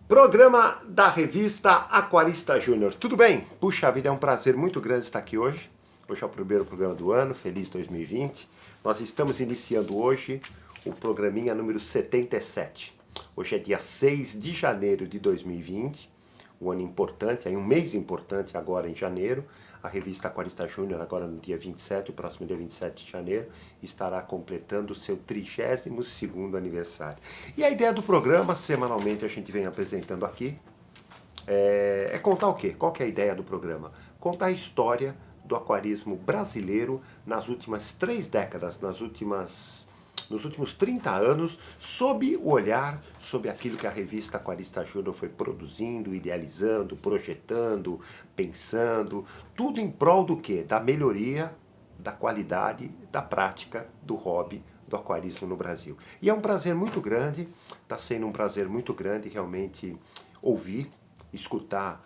Programa da revista Aquarista Júnior. Tudo bem? Puxa vida, é um prazer muito grande estar aqui hoje. Hoje é o primeiro programa do ano, feliz 2020. Nós estamos iniciando hoje o programinha número 77. Hoje é dia 6 de janeiro de 2020, um ano importante, aí um mês importante agora em janeiro. A revista Aquarista Júnior, agora no dia 27, o próximo dia 27 de janeiro, estará completando o seu 32º aniversário. E a ideia do programa, semanalmente a gente vem apresentando aqui, é contar o quê? Qual que é a ideia do programa? Contar a história do aquarismo brasileiro nas últimas 3 décadas, nos últimos 30 anos, sob o olhar, sob aquilo que a revista Aquarista Júnior foi produzindo, idealizando, projetando, pensando, tudo em prol do quê? Da melhoria, da qualidade, da prática do hobby do aquarismo no Brasil. E é um prazer muito grande, está sendo um prazer muito grande realmente ouvir, escutar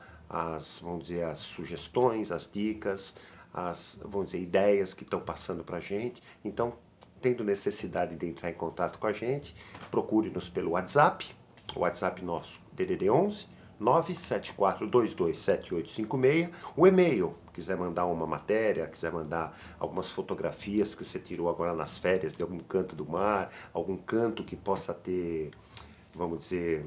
vamos dizer, as sugestões, as dicas, vamos dizer, ideias que estão passando para a gente. Então, tendo necessidade de entrar em contato com a gente, procure-nos pelo WhatsApp, o WhatsApp nosso, DDD 11 974227856, o e-mail, quiser mandar uma matéria, quiser mandar algumas fotografias que você tirou agora nas férias de algum canto do mar, algum canto que possa ter, vamos dizer,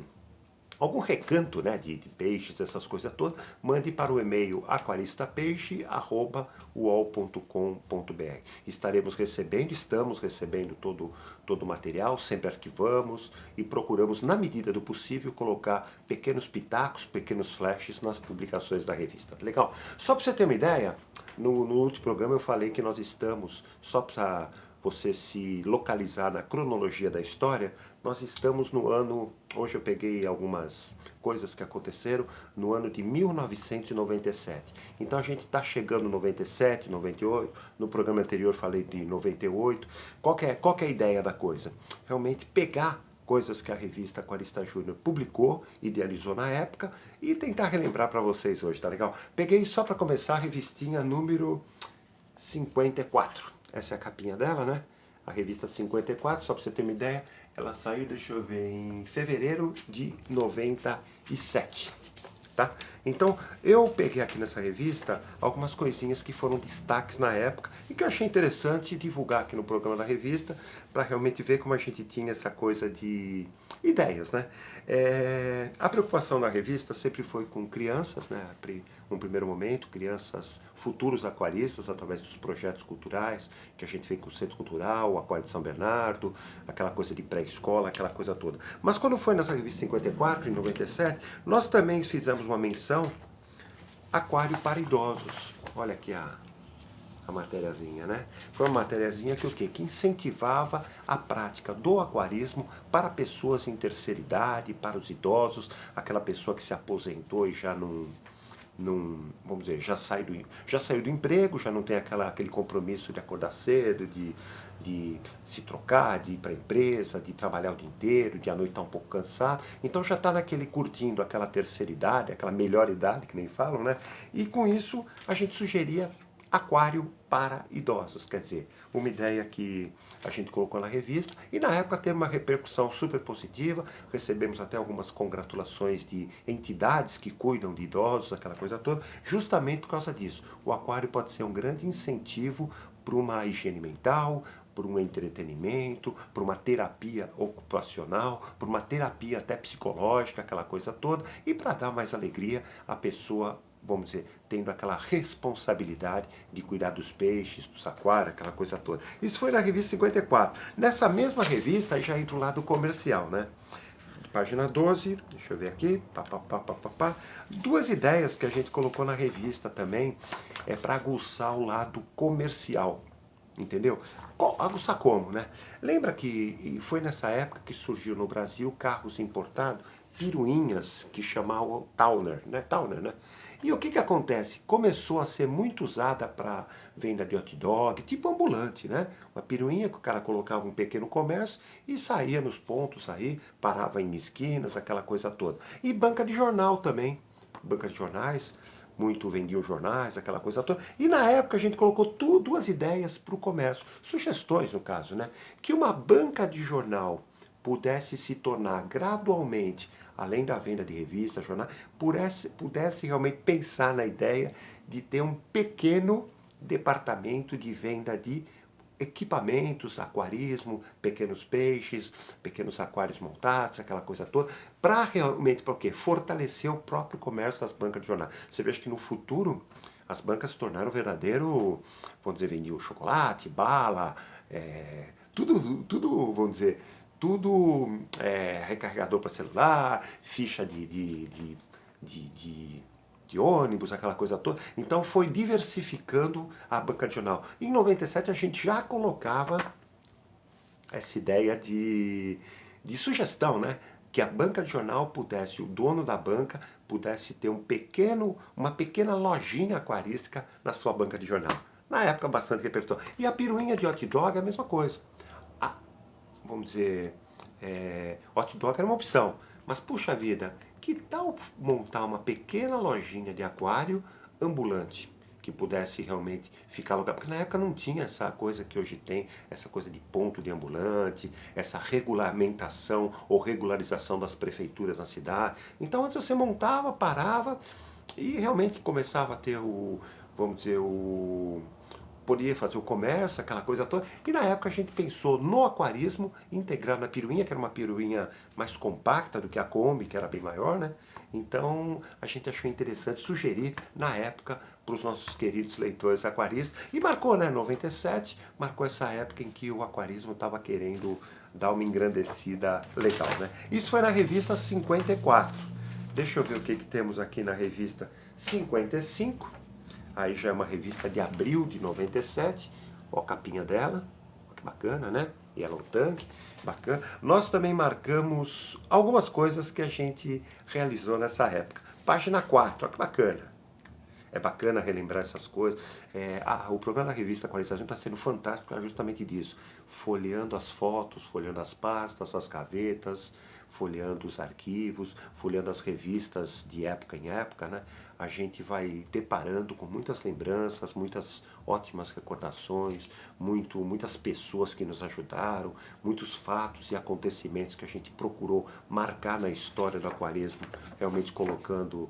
algum recanto, né, de peixes, essas coisas todas, mande para o e-mail aquaristapeixe@uol.com.br. Estamos recebendo todo o material, sempre arquivamos e procuramos, na medida do possível, colocar pequenos pitacos, pequenos flashes nas publicações da revista. Legal? Só para você ter uma ideia, no último programa eu falei que nós estamos, só para você se localizar na cronologia da história, nós estamos no ano, hoje eu peguei algumas coisas que aconteceram no ano de 1997. Então a gente está chegando em 97, 98, no programa anterior falei de 98. Qual que é a ideia da coisa? Realmente pegar coisas que a revista Aquarista Júnior publicou, idealizou na época e tentar relembrar para vocês hoje, tá legal? Peguei só para começar a revistinha número 54. Essa é a capinha dela, né? A revista 54, só para você ter uma ideia, ela saiu, deixa eu ver, em fevereiro de 97, tá? Então, eu peguei aqui nessa revista algumas coisinhas que foram destaques na época e que eu achei interessante divulgar aqui no programa da revista para realmente ver como a gente tinha essa coisa de ideias, né? A preocupação na revista sempre foi com crianças, né? Num primeiro momento, crianças, futuros aquaristas, através dos projetos culturais que a gente fez com o Centro Cultural, o Aquário de São Bernardo, aquela coisa de pré-escola, aquela coisa toda. Mas quando foi nessa revista 54, em 97, nós também fizemos uma menção aquário para idosos. Olha aqui a matériazinha, né? Foi uma matériazinha que o quê? Que incentivava a prática do aquarismo para pessoas em terceira idade, para os idosos, aquela pessoa que se aposentou e já não vamos dizer, já saiu do emprego, já não tem aquele compromisso de acordar cedo, de se trocar, de ir para a empresa, de trabalhar o dia inteiro, de à noite estar um pouco cansado. Então já está naquele curtindo aquela terceira idade, aquela melhor idade, que nem falam, né? E com isso a gente sugeria aquário para idosos, quer dizer, uma ideia que a gente colocou na revista e na época teve uma repercussão super positiva, recebemos até algumas congratulações de entidades que cuidam de idosos, aquela coisa toda, justamente por causa disso. O aquário pode ser um grande incentivo para uma higiene mental, para um entretenimento, para uma terapia ocupacional, para uma terapia até psicológica, aquela coisa toda, e para dar mais alegria à pessoa, vamos dizer, tendo aquela responsabilidade de cuidar dos peixes, dos aquários, aquela coisa toda. Isso foi na revista 54. Nessa mesma revista, aí já entra o lado comercial, né? Página 12, deixa eu ver aqui, duas ideias que a gente colocou na revista também, para aguçar o lado comercial, entendeu? Aguçar como, né? Lembra que foi nessa época que surgiu no Brasil carros importados, piruinhas que chamavam Towner, né? E o que acontece? Começou a ser muito usada para venda de hot dog, tipo ambulante, né? Uma piruinha que o cara colocava um pequeno comércio e saía nos pontos aí, parava em esquinas, aquela coisa toda. E banca de jornal também, banca de jornais, muito vendiam jornais, aquela coisa toda. E na época a gente colocou duas ideias para o comércio, sugestões no caso, né? Que uma banca de jornal pudesse se tornar gradualmente, além da venda de revistas, jornais, pudesse realmente pensar na ideia de ter um pequeno departamento de venda de equipamentos, aquarismo, pequenos peixes, pequenos aquários montados, aquela coisa toda, para realmente, para o quê? Fortalecer o próprio comércio das bancas de jornal. Você veja que no futuro as bancas se tornaram verdadeiro, vamos dizer, vendiam chocolate, bala, tudo, vamos dizer, tudo recarregador para celular, ficha de ônibus, aquela coisa toda. Então foi diversificando a banca de jornal. Em 97 a gente já colocava essa ideia de sugestão, né? Que a banca de jornal pudesse, o dono da banca pudesse ter uma pequena lojinha aquarística na sua banca de jornal. Na época, bastante repertório. E a piruinha de hot dog é a mesma coisa. Vamos dizer, hot dog era uma opção. Mas, puxa vida, que tal montar uma pequena lojinha de aquário ambulante? Que pudesse realmente ficar lugar. Porque na época não tinha essa coisa que hoje tem, essa coisa de ponto de ambulante, essa regulamentação ou regularização das prefeituras na cidade. Então antes você montava, parava e realmente começava a ter vamos dizer, podia fazer o comércio, aquela coisa toda. E na época a gente pensou no aquarismo, integrar na piruinha, que era uma piruinha mais compacta do que a Kombi, que era bem maior, né? Então a gente achou interessante sugerir na época para os nossos queridos leitores aquaristas. E marcou, né? 97, marcou essa época em que o aquarismo estava querendo dar uma engrandecida legal, né? Isso foi na revista 54. Deixa eu ver o que temos aqui na revista 55. Aí já é uma revista de abril de 97, ó a capinha dela, ó que bacana, né? Yellow Tank, bacana. Nós também marcamos algumas coisas que a gente realizou nessa época. Página 4, ó que bacana. É bacana relembrar essas coisas. O programa da revista Aquarização está sendo fantástico justamente disso. Folheando as fotos, folheando as pastas, as gavetas, folheando os arquivos, folheando as revistas de época em época, né? A gente vai deparando com muitas lembranças, muitas ótimas recordações, muitas pessoas que nos ajudaram, muitos fatos e acontecimentos que a gente procurou marcar na história do aquarismo, realmente colocando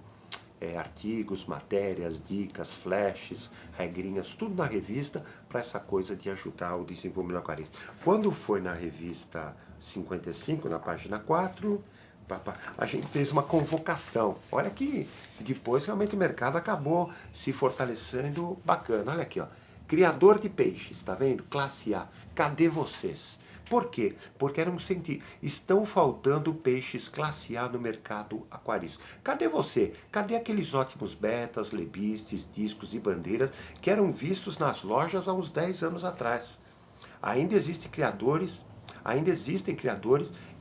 artigos, matérias, dicas, flashes, regrinhas, tudo na revista para essa coisa de ajudar o desenvolvimento do aquarismo. Quando foi na revista 55, na página 4, a gente fez uma convocação. Olha que depois realmente o mercado acabou se fortalecendo bacana. Olha aqui, ó. Criador de peixes, tá vendo? Classe A. Cadê vocês? Por quê? Porque era um sentido. Estão faltando peixes classe A no mercado aquarístico. Cadê você? Cadê aqueles ótimos betas, lebistes, discos e bandeiras que eram vistos nas lojas há uns 10 anos atrás? Ainda existem criadores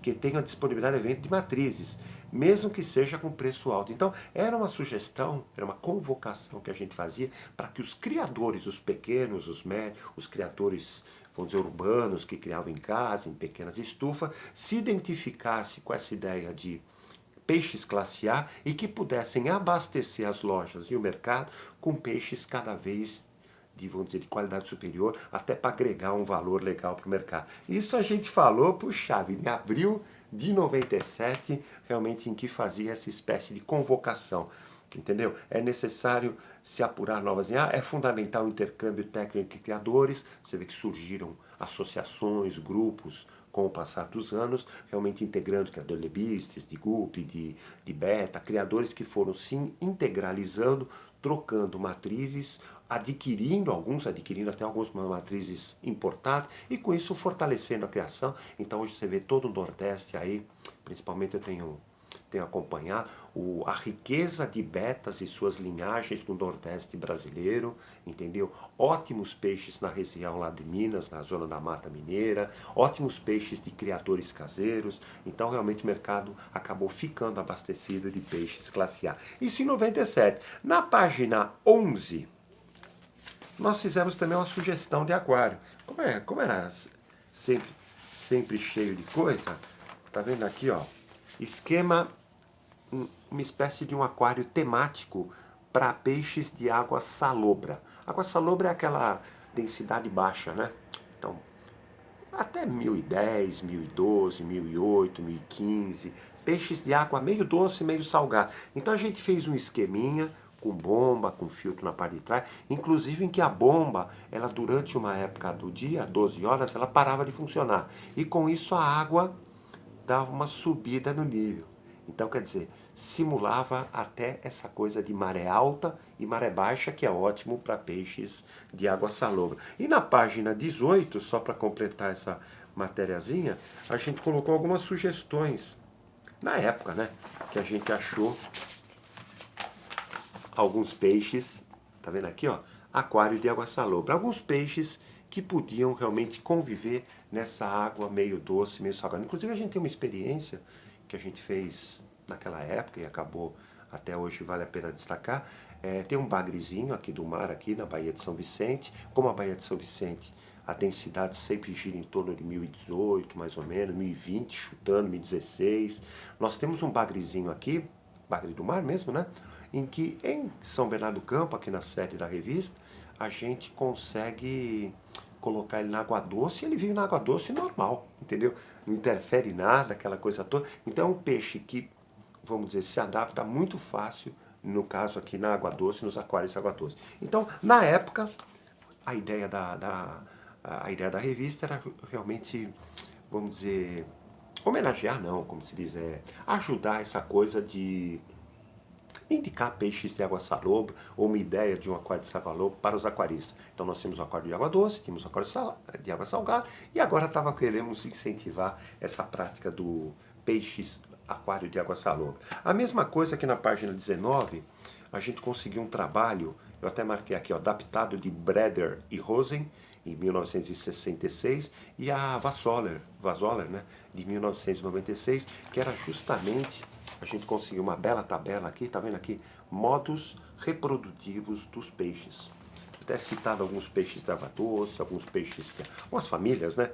que tenham disponibilidade de venda de matrizes, mesmo que seja com preço alto. Então, era uma sugestão, era uma convocação que a gente fazia para que os criadores, os pequenos, os médios, os criadores, vamos dizer, urbanos, que criavam em casa, em pequenas estufas, se identificassem com essa ideia de peixes classe A e que pudessem abastecer as lojas e o mercado com peixes cada vez vamos dizer, de qualidade superior, até para agregar um valor legal para o mercado. Isso a gente falou, puxa, em abril de 97, realmente em que fazia essa espécie de convocação. Entendeu? É necessário se apurar novas é fundamental o intercâmbio técnico entre criadores. Você vê que surgiram associações, grupos com o passar dos anos, realmente integrando criadores lebistes, de GUP, de beta, criadores que foram se integralizando, trocando matrizes, adquirindo até algumas matrizes importadas e com isso fortalecendo a criação. Então hoje você vê todo o Nordeste aí, principalmente eu tenho acompanhado a riqueza de betas e suas linhagens no Nordeste brasileiro, entendeu? Ótimos peixes na região lá de Minas, na zona da Mata Mineira, ótimos peixes de criadores caseiros, então realmente o mercado acabou ficando abastecido de peixes classe A. Isso em 97. Na página 11, nós fizemos também uma sugestão de aquário. Como era sempre cheio de coisa, tá vendo aqui, ó? Esquema, uma espécie de um aquário temático para peixes de água salobra. Água salobra é aquela densidade baixa, né? Então, até 1010, 1012, 1008, 1015, peixes de água meio doce, meio salgada. Então a gente fez um esqueminha com bomba, com filtro na parte de trás, inclusive em que a bomba, ela durante uma época do dia, 12 horas, ela parava de funcionar. E com isso a água dava uma subida no nível. Então, quer dizer, simulava até essa coisa de maré alta e maré baixa, que é ótimo para peixes de água salobra. E na página 18, só para completar essa matériazinha, a gente colocou algumas sugestões, na época, né, que a gente achou alguns peixes, tá vendo aqui, ó, aquário de água salobra. Alguns peixes que podiam realmente conviver nessa água meio doce, meio salgada. Inclusive a gente tem uma experiência que a gente fez naquela época e acabou até hoje vale a pena destacar. Tem um bagrezinho aqui do mar, aqui na Baía de São Vicente. Como a Baía de São Vicente, a densidade sempre gira em torno de 1018, mais ou menos, 1020, chutando, 1016. Nós temos um bagrezinho aqui, bagre do mar mesmo, né? Em que em São Bernardo do Campo, aqui na sede da revista, a gente consegue colocar ele na água doce e ele vive na água doce normal, entendeu? Não interfere nada, aquela coisa toda. Então é um peixe que, vamos dizer, se adapta muito fácil, no caso aqui na água doce, nos aquários de água doce. Então, na época, a ideia a ideia da revista era realmente, vamos dizer, homenagear não, como se diz, ajudar essa coisa de indicar peixes de água salobra ou uma ideia de um aquário de água salobra para os aquaristas. Então nós temos um aquário de água doce, tínhamos um aquário de água salgada e agora queremos incentivar essa prática do peixes aquário de água salobra. A mesma coisa que na página 19, a gente conseguiu um trabalho, eu até marquei aqui, ó, adaptado de Breder e Rosen, em 1966, e a Vassoler, né, de 1996, que era justamente, a gente conseguiu uma bela tabela aqui, tá vendo aqui? Modos reprodutivos dos peixes. Até citado alguns peixes da água doce, alguns peixes, algumas famílias, né?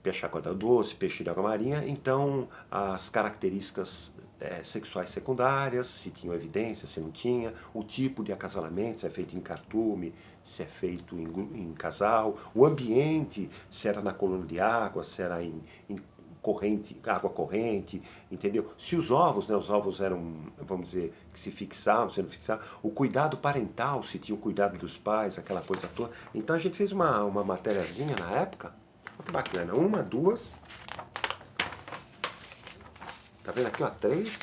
Peixe água doce, peixe de água marinha, então as características sexuais secundárias, se tinham evidência, se não tinha, o tipo de acasalamento, se é feito em cardume, se é feito em casal, o ambiente, se era na coluna de água, se era em corrente, água corrente, entendeu? Se os ovos, né, os ovos eram, vamos dizer, que se fixavam, se não fixavam, o cuidado parental, se tinha o cuidado dos pais, aquela coisa toda. Então a gente fez uma matériazinha na época. Olha que bacana. Uma, duas. Tá vendo aqui, ó? 3,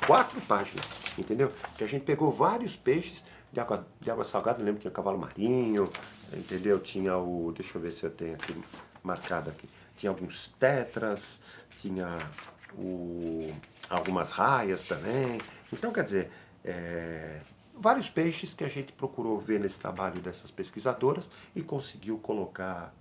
4 páginas. Entendeu? Que a gente pegou vários peixes de água salgada. Eu lembro que tinha cavalo marinho. Entendeu? Tinha o. Deixa eu ver se eu tenho aqui marcado aqui. Tinha alguns tetras. Tinha algumas raias também. Então, quer dizer. Vários peixes que a gente procurou ver nesse trabalho dessas pesquisadoras e conseguiu colocar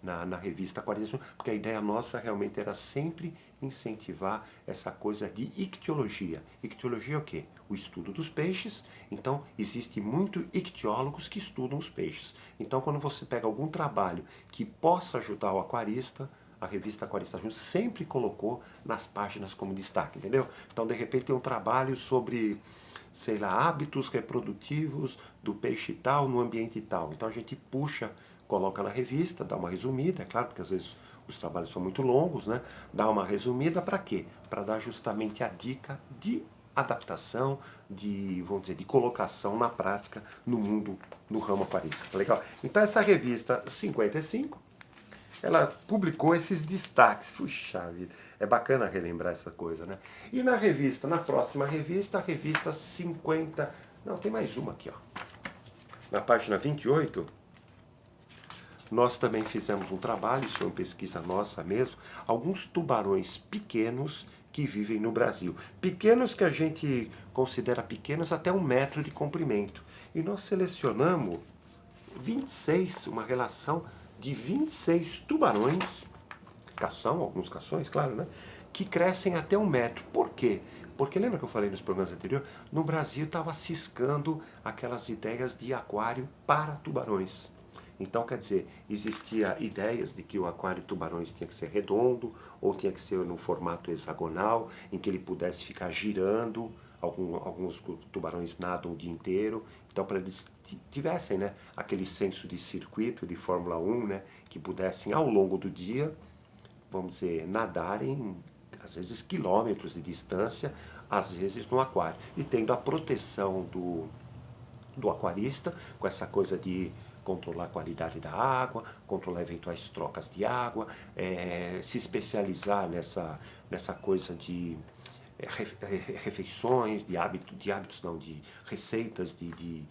na revista Aquarismo, porque a ideia nossa realmente era sempre incentivar essa coisa de ictiologia. Ictiologia é o quê? O estudo dos peixes. Então, existe muito ictiólogos que estudam os peixes. Então, quando você pega algum trabalho que possa ajudar o aquarista, a revista Aquarista Júnior sempre colocou nas páginas como destaque, entendeu? Então, de repente, tem um trabalho sobre, sei lá, hábitos reprodutivos do peixe tal no ambiente tal. Então, a gente puxa, coloca na revista, dá uma resumida, é claro, porque às vezes os trabalhos são muito longos, né? Dá uma resumida para quê? Para dar justamente a dica de adaptação, de, vamos dizer, de colocação na prática no mundo, no ramo aquarístico. Legal? Então essa revista 55, ela publicou esses destaques. Puxa vida, é bacana relembrar essa coisa, né? E na revista, na próxima revista, a revista 50... Não, tem mais uma aqui, ó. Na página 28, nós também fizemos um trabalho, isso foi uma pesquisa nossa mesmo, alguns tubarões pequenos que vivem no Brasil. Pequenos que a gente considera pequenos até 1 metro de comprimento. E nós selecionamos 26, uma relação de 26 tubarões, cação, alguns cações, claro, né? Que crescem até 1 metro. Por quê? Porque lembra que eu falei nos programas anteriores? No Brasil estava ciscando aquelas ideias de aquário para tubarões. Então, quer dizer, existia ideias de que o aquário de tubarões tinha que ser redondo ou tinha que ser no formato hexagonal, em que ele pudesse ficar girando. Alguns tubarões nadam o dia inteiro, então para eles tivessem, né, aquele senso de circuito de Fórmula 1, né, que pudessem ao longo do dia, vamos dizer, nadarem às vezes quilômetros de distância, às vezes no aquário, e tendo a proteção do aquarista, com essa coisa de controlar a qualidade da água, controlar eventuais trocas de água, se especializar nessa coisa de refeições, de hábitos não, de receitas de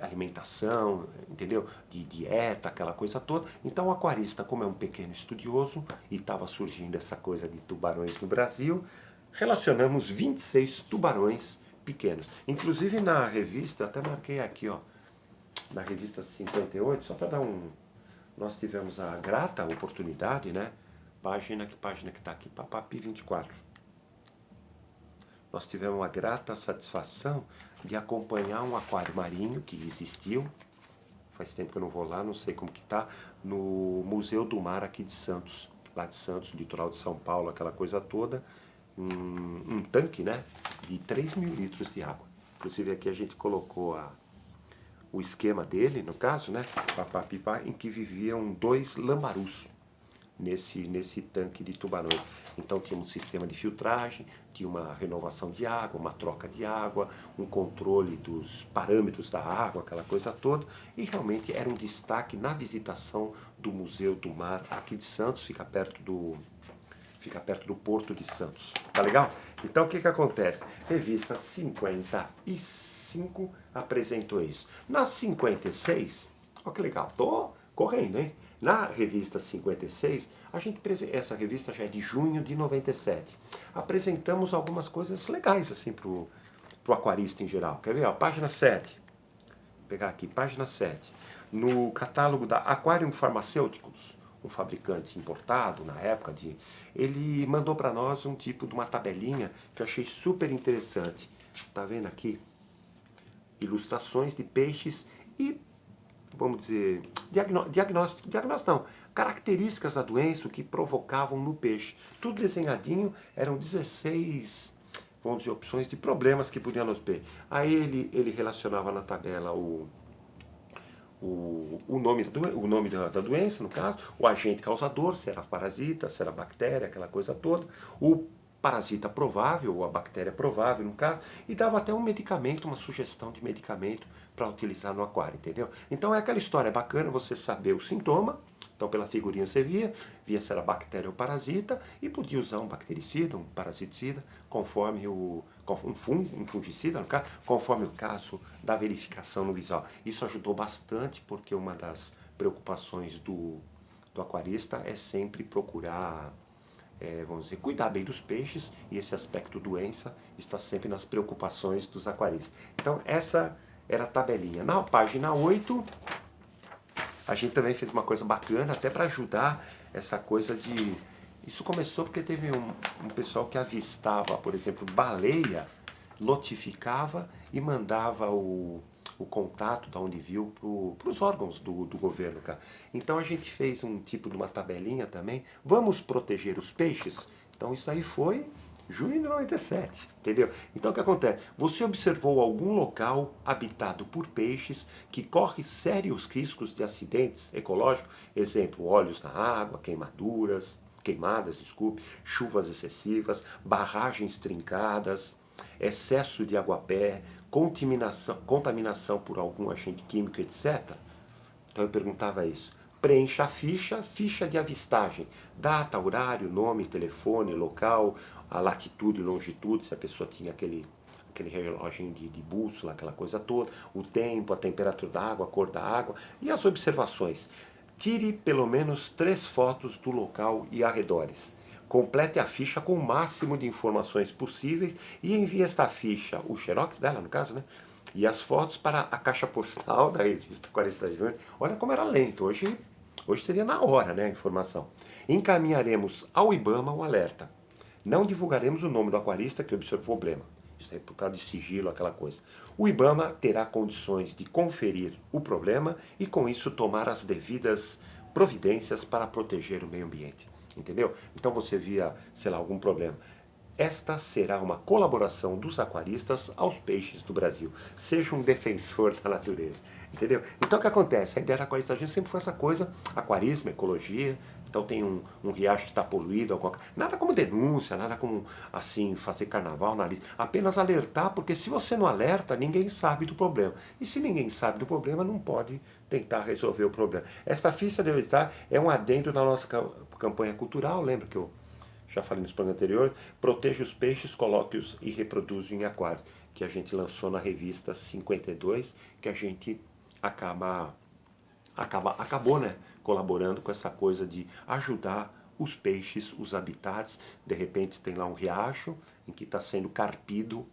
alimentação, entendeu? De dieta, aquela coisa toda. Então o aquarista, como é um pequeno estudioso, e estava surgindo essa coisa de tubarões no Brasil, relacionamos 26 tubarões pequenos. Inclusive na revista, eu até marquei aqui, ó, na revista 58, só para dar um... Nós tivemos a grata oportunidade, né? Página que está aqui, Papapi 24. Nós tivemos a grata satisfação de acompanhar um aquário marinho que existiu, faz tempo que eu não vou lá, não sei como que tá, no Museu do Mar aqui de Santos, lá de Santos, litoral de São Paulo, aquela coisa toda, um tanque, né, de 3.000 litros de água. Inclusive aqui a gente colocou o esquema dele, no caso, né, papapipá, em que viviam 2 lambarus nesse tanque de tubarões. Então tinha um sistema de filtragem, tinha uma renovação de água, uma troca de água, um controle dos parâmetros da água, aquela coisa toda, e realmente era um destaque na visitação do Museu do Mar aqui de Santos, fica perto do Porto de Santos. Tá legal? Então o que acontece? Revista 55 apresentou isso. Na 56, ó que legal, tô correndo, hein? Na revista 56, essa revista já é de junho de 97. Apresentamos algumas coisas legais assim pro aquarista em geral. Quer ver? Ó, página 7. Vou pegar aqui, página 7. No catálogo da Aquarium Pharmaceuticals, um fabricante importado na época, ele mandou para nós um tipo de uma tabelinha que eu achei super interessante. Tá vendo aqui? Ilustrações de peixes e, vamos dizer, diagnóstico não, características da doença, o que provocavam no peixe. Tudo desenhadinho, eram 16, vamos dizer, opções de problemas que podiam nos peixes. Aí ele relacionava na tabela o nome da doença, no caso, o agente causador, se era parasita, se era bactéria, aquela coisa toda, o parasita provável, ou a bactéria provável, no caso, e dava até um medicamento, uma sugestão de medicamento para utilizar no aquário, entendeu? Então é aquela história, é bacana você saber o sintoma, então pela figurinha você via se era bactéria ou parasita, e podia usar um bactericida, um parasiticida, conforme um fungicida, no caso, conforme o caso da verificação no visual. Isso ajudou bastante, porque uma das preocupações do aquarista é sempre procurar, vamos dizer, cuidar bem dos peixes, e esse aspecto doença está sempre nas preocupações dos aquaristas. Então essa era a tabelinha. Na página 8, a gente também fez uma coisa bacana, até para ajudar essa coisa de... Isso começou porque teve um pessoal que avistava, por exemplo, baleia, notificava e mandava o contato da onde viu para os órgãos do governo, cara. Então a gente fez um tipo de uma tabelinha também. Vamos proteger os peixes? Então isso aí foi junho de 97, entendeu? Então o que acontece? Você observou algum local habitado por peixes que corre sérios riscos de acidentes ecológicos? Exemplo, óleos na água, queimadas, chuvas excessivas, barragens trincadas, excesso de aguapé, contaminação por algum agente químico, etc. Então eu perguntava isso. Preencha a ficha de avistagem. Data, horário, nome, telefone, local, a latitude e longitude, se a pessoa tinha aquele relógio de bússola, aquela coisa toda, o tempo, a temperatura da água, a cor da água e as observações. Tire pelo menos 3 fotos do local e arredores. Complete a ficha com o máximo de informações possíveis e envie esta ficha, o xerox dela no caso, né? E as fotos para a caixa postal da revista 40 de junho. Olha como era lento, hoje seria na hora, né, a informação. Encaminharemos ao IBAMA um alerta. Não divulgaremos o nome do aquarista que observou o problema. Isso é por causa de sigilo, aquela coisa. O IBAMA terá condições de conferir o problema e, com isso, tomar as devidas providências para proteger o meio ambiente. Entendeu? Então você via, sei lá, algum problema. Esta será uma colaboração dos aquaristas aos peixes do Brasil. Seja um defensor da natureza, entendeu? Então o que acontece? A ideia da aquarista sempre foi essa coisa, aquarismo, ecologia. Então tem um riacho que está poluído, nada como denúncia, nada como assim fazer carnaval, nariz. Apenas alertar, porque se você não alerta, ninguém sabe do problema. E se ninguém sabe do problema, não pode tentar resolver o problema. Esta ficha deve estar é um adendo na nossa campanha cultural. Lembra que eu já falei nos programas anteriores, proteja os peixes, coloque-os e reproduza em aquário, que a gente lançou na revista 52, que a gente acabou, né, colaborando com essa coisa de ajudar os peixes, os habitats. De repente tem lá um riacho em que está sendo carpido,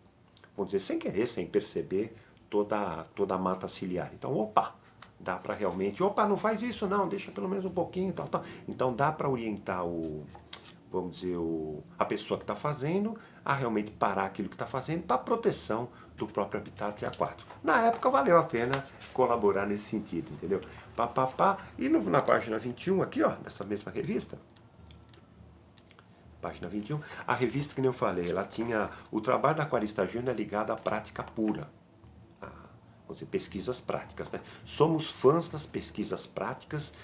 vamos dizer, sem querer, sem perceber, toda a mata ciliar. Então, opa, dá para realmente, opa, não faz isso não, deixa pelo menos um pouquinho, tal, tal. Então dá para orientar vamos dizer, a pessoa que está fazendo a realmente parar aquilo que está fazendo para a proteção do próprio habitat aquático. Na época valeu a pena colaborar nesse sentido, entendeu? Pá, pá, pá. E na página 21 aqui, ó, dessa mesma revista, página 21, a revista que nem eu falei, ela tinha o trabalho da Aquarista Júnior ligado à prática pura. Vamos dizer, pesquisas práticas, né? Somos fãs das pesquisas práticas,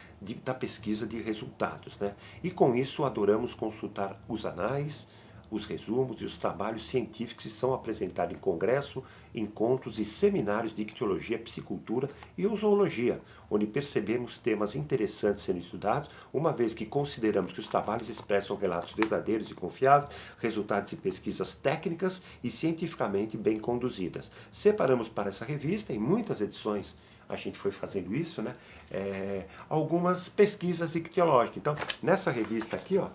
da pesquisa de resultados, né? E com isso adoramos consultar os anais, os resumos e os trabalhos científicos que são apresentados em congresso, encontros e seminários de ictiologia, piscicultura e zoologia, onde percebemos temas interessantes sendo estudados, uma vez que consideramos que os trabalhos expressam relatos verdadeiros e confiáveis, resultados de pesquisas técnicas e cientificamente bem conduzidas. Separamos para essa revista, em muitas edições, a gente foi fazendo isso, né? Algumas pesquisas ictiológicas. Então, nessa revista aqui, ó,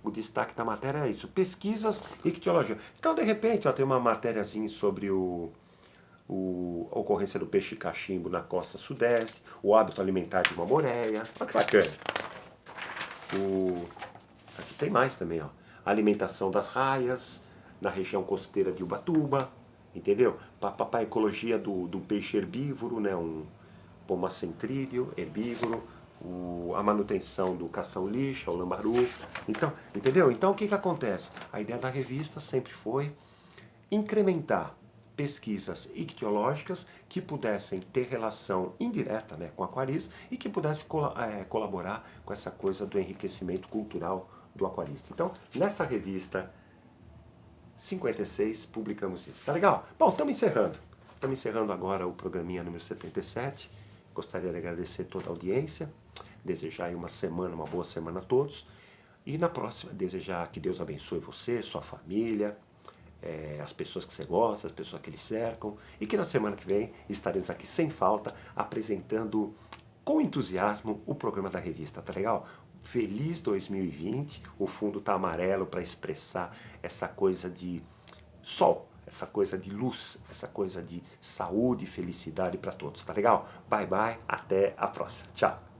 o destaque da matéria é isso, pesquisas e ictiologia. Então, de repente, ó, tem uma matériazinha sobre a ocorrência do peixe cachimbo na costa sudeste, o hábito alimentar de uma moreia. Olha que bacana. Aqui tem mais também, ó. A alimentação das raias na região costeira de Ubatuba, entendeu? A ecologia do peixe herbívoro, né? Um pomacentrídeo herbívoro, a manutenção do cação-lixa, o lambaru. Então, entendeu? Então o que acontece? A ideia da revista sempre foi incrementar pesquisas ictiológicas que pudessem ter relação indireta, né, com aquarismo e que pudessem colaborar com essa coisa do enriquecimento cultural do aquarista. Então, nessa revista 56, publicamos isso. Tá legal? Bom, estamos encerrando. Estamos encerrando agora o programinha número 77. Gostaria de agradecer toda a audiência, desejar aí uma boa semana a todos. E na próxima, desejar que Deus abençoe você, sua família, as pessoas que você gosta, as pessoas que lhe cercam. E que na semana que vem estaremos aqui sem falta, apresentando com entusiasmo o programa da revista, tá legal? Feliz 2020, o fundo tá amarelo para expressar essa coisa de sol, essa coisa de luz, essa coisa de saúde e felicidade para todos, tá legal? Bye bye, até a próxima. Tchau.